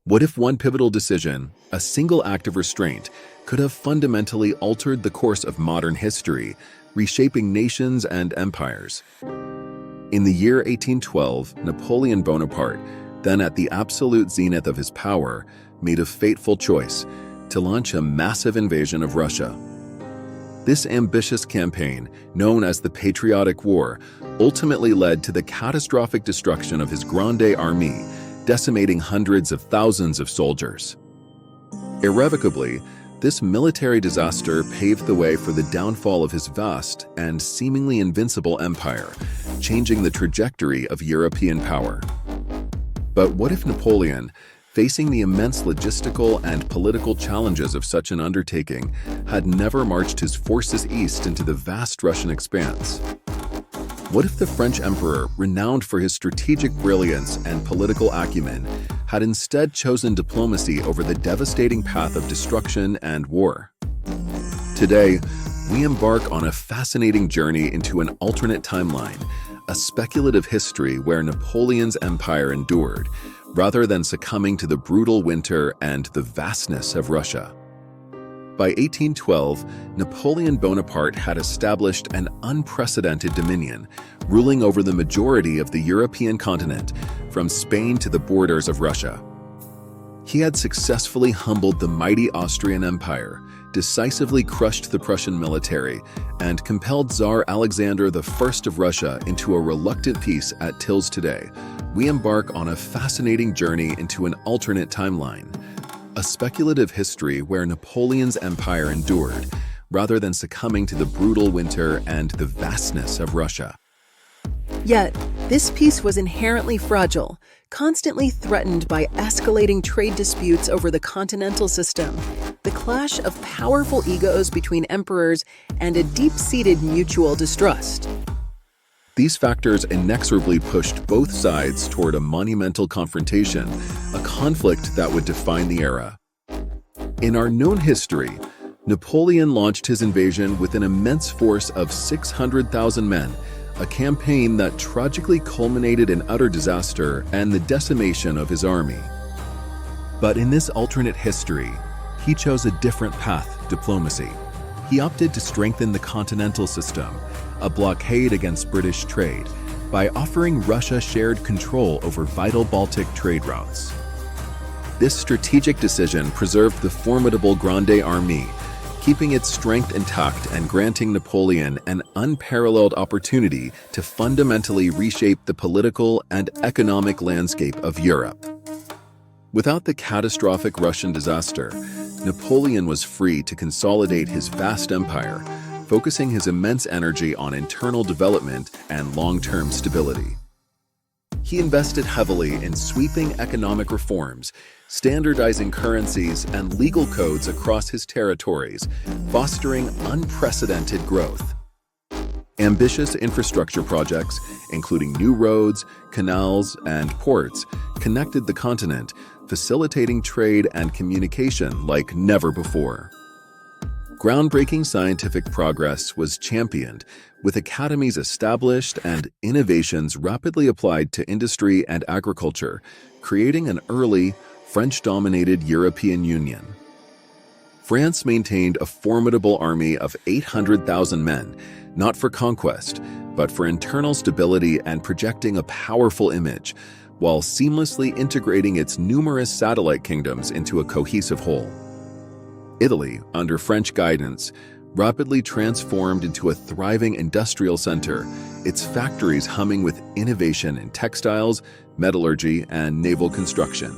What if one pivotal decision, a single act of restraint, could have fundamentally altered the course of modern history, reshaping nations and empires? In the year 1812, Napoleon Bonaparte, then at the absolute zenith of his power, made a fateful choice to launch a massive invasion of Russia. This ambitious campaign, known as the Patriotic War, ultimately led to the catastrophic destruction of his Grande Armée, decimating hundreds of thousands of soldiers. Irrevocably, this military disaster paved the way for the downfall of his vast and seemingly invincible empire, changing the trajectory of European power. But what if Napoleon, facing the immense logistical and political challenges of such an undertaking, had never marched his forces east into the vast Russian expanse? What if the French emperor, renowned for his strategic brilliance and political acumen, had instead chosen diplomacy over the devastating path of destruction and war? Today, we embark on a fascinating journey into an alternate timeline, a speculative history where Napoleon's empire endured, rather than succumbing to the brutal winter and the vastness of Russia. By 1812, Napoleon Bonaparte had established an unprecedented dominion, ruling over the majority of the European continent, from Spain to the borders of Russia. He had successfully humbled the mighty Austrian Empire, decisively crushed the Prussian military, and compelled Tsar Alexander I of Russia into a reluctant peace at Tilsit today. We embark on a fascinating journey into an alternate timeline, a speculative history where Napoleon's empire endured, rather than succumbing to the brutal winter and the vastness of Russia. Yet, this peace was inherently fragile, constantly threatened by escalating trade disputes over the continental system, the clash of powerful egos between emperors, and a deep-seated mutual distrust. These factors inexorably pushed both sides toward a monumental confrontation, a conflict that would define the era. In our known history, Napoleon launched his invasion with an immense force of 600,000 men, a campaign that tragically culminated in utter disaster and the decimation of his army. But in this alternate history, he chose a different path: diplomacy. He opted to strengthen the continental system, a blockade against British trade, by offering Russia shared control over vital Baltic trade routes. This strategic decision preserved the formidable Grande Armée, keeping its strength intact and granting Napoleon an unparalleled opportunity to fundamentally reshape the political and economic landscape of Europe. Without the catastrophic Russian disaster, Napoleon was free to consolidate his vast empire, focusing his immense energy on internal development and long-term stability. He invested heavily in sweeping economic reforms, standardizing currencies and legal codes across his territories, fostering unprecedented growth. Ambitious infrastructure projects, including new roads, canals, and ports, connected the continent, facilitating trade and communication like never before. Groundbreaking scientific progress was championed, with academies established and innovations rapidly applied to industry and agriculture, creating an early, French-dominated European Union. France maintained a formidable army of 800,000 men, not for conquest, but for internal stability and projecting a powerful image, while seamlessly integrating its numerous satellite kingdoms into a cohesive whole. Italy, under French guidance, rapidly transformed into a thriving industrial center, its factories humming with innovation in textiles, metallurgy, and naval construction.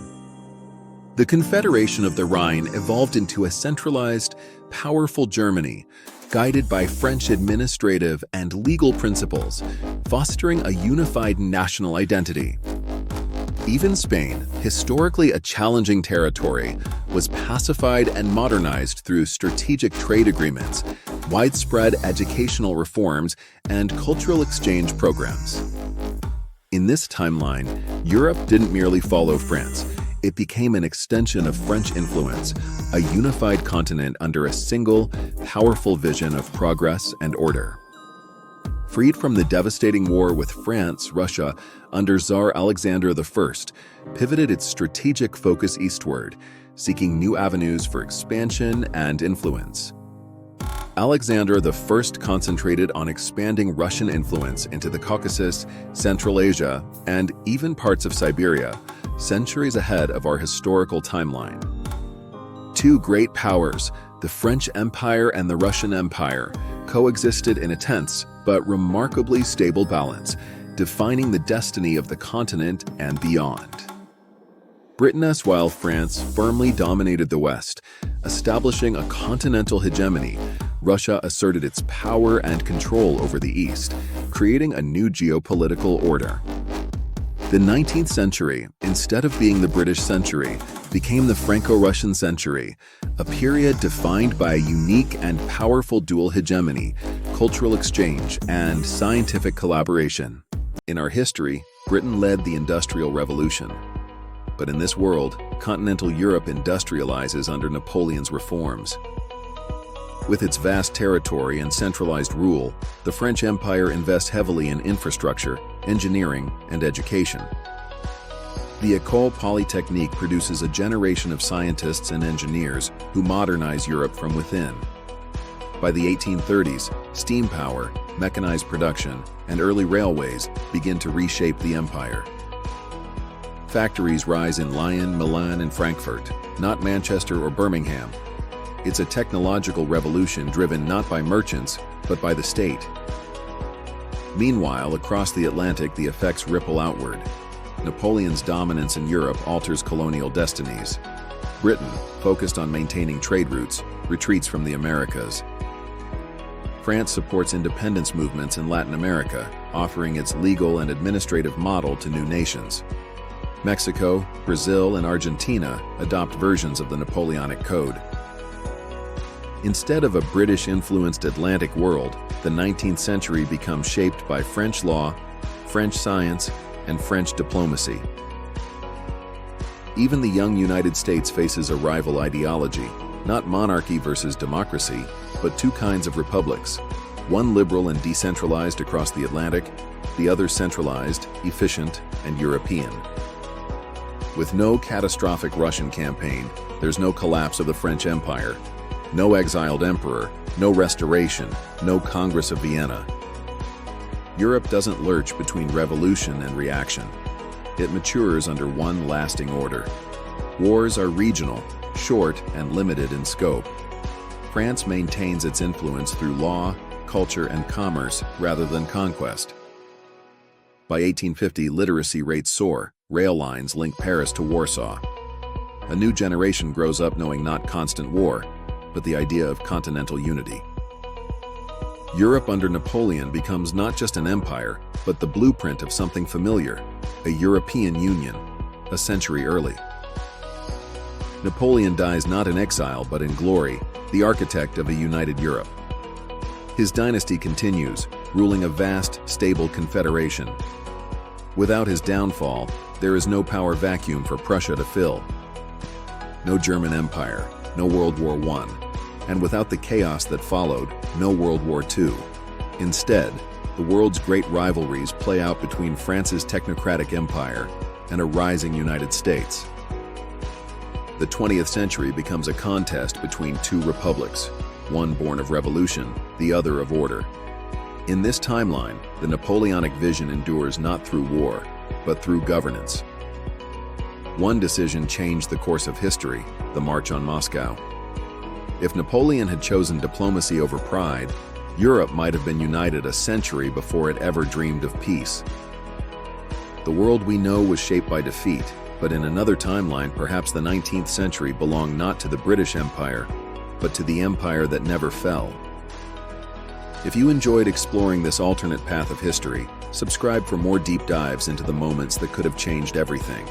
The Confederation of the Rhine evolved into a centralized, powerful Germany, guided by French administrative and legal principles, fostering a unified national identity. Even Spain, historically a challenging territory, was pacified and modernized through strategic trade agreements, widespread educational reforms, and cultural exchange programs. In this timeline, Europe didn't merely follow France. It became an extension of French influence, a unified continent under a single, powerful vision of progress and order. Freed from the devastating war with France, Russia, under Tsar Alexander I, pivoted its strategic focus eastward, seeking new avenues for expansion and influence. Alexander I concentrated on expanding Russian influence into the Caucasus, Central Asia, and even parts of Siberia, centuries ahead of our historical timeline. Two great powers, the French Empire and the Russian Empire, coexisted in a tense but remarkably stable balance, defining the destiny of the continent and beyond. Britain, while France firmly dominated the West, establishing a continental hegemony, Russia asserted its power and control over the East, creating a new geopolitical order. The 19th century, instead of being the British century, became the Franco-Russian century, a period defined by a unique and powerful dual hegemony, cultural exchange, and scientific collaboration. In our history, Britain led the Industrial Revolution. But in this world, continental Europe industrializes under Napoleon's reforms. With its vast territory and centralized rule, the French Empire invests heavily in infrastructure, engineering, and education. The École Polytechnique produces a generation of scientists and engineers who modernize Europe from within. By the 1830s, steam power, mechanized production, and early railways begin to reshape the empire. Factories rise in Lyon, Milan, and Frankfurt, not Manchester or Birmingham. It's a technological revolution driven not by merchants, but by the state. Meanwhile, across the Atlantic, the effects ripple outward. Napoleon's dominance in Europe alters colonial destinies. Britain, focused on maintaining trade routes, retreats from the Americas. France supports independence movements in Latin America, offering its legal and administrative model to new nations. Mexico, Brazil, and Argentina adopt versions of the Napoleonic Code. Instead of a British-influenced Atlantic world, the 19th century becomes shaped by French law, French science, and French diplomacy. Even the young United States faces a rival ideology, not monarchy versus democracy, but two kinds of republics, one liberal and decentralized across the Atlantic, the other centralized, efficient, and European. With no catastrophic Russian campaign, there's no collapse of the French Empire, no exiled emperor, no restoration, no Congress of Vienna. Europe doesn't lurch between revolution and reaction. It matures under one lasting order. Wars are regional, short, and limited in scope. France maintains its influence through law, culture, and commerce rather than conquest. By 1850, literacy rates soar, rail lines link Paris to Warsaw. A new generation grows up knowing not constant war, but the idea of continental unity. Europe under Napoleon becomes not just an empire, but the blueprint of something familiar, a European Union, a century early. Napoleon dies not in exile but in glory, the architect of a united Europe. His dynasty continues, ruling a vast, stable confederation. Without his downfall, there is no power vacuum for Prussia to fill. No German Empire, no World War I, and without the chaos that followed, no World War II. Instead, the world's great rivalries play out between France's technocratic empire and a rising United States. The 20th century becomes a contest between two republics, one born of revolution, the other of order. In this timeline, the Napoleonic vision endures not through war, but through governance. One decision changed the course of history, the March on Moscow. If Napoleon had chosen diplomacy over pride, Europe might have been united a century before it ever dreamed of peace. The world we know was shaped by defeat, but in another timeline, perhaps the 19th century belonged not to the British Empire, but to the empire that never fell. If you enjoyed exploring this alternate path of history, subscribe for more deep dives into the moments that could have changed everything.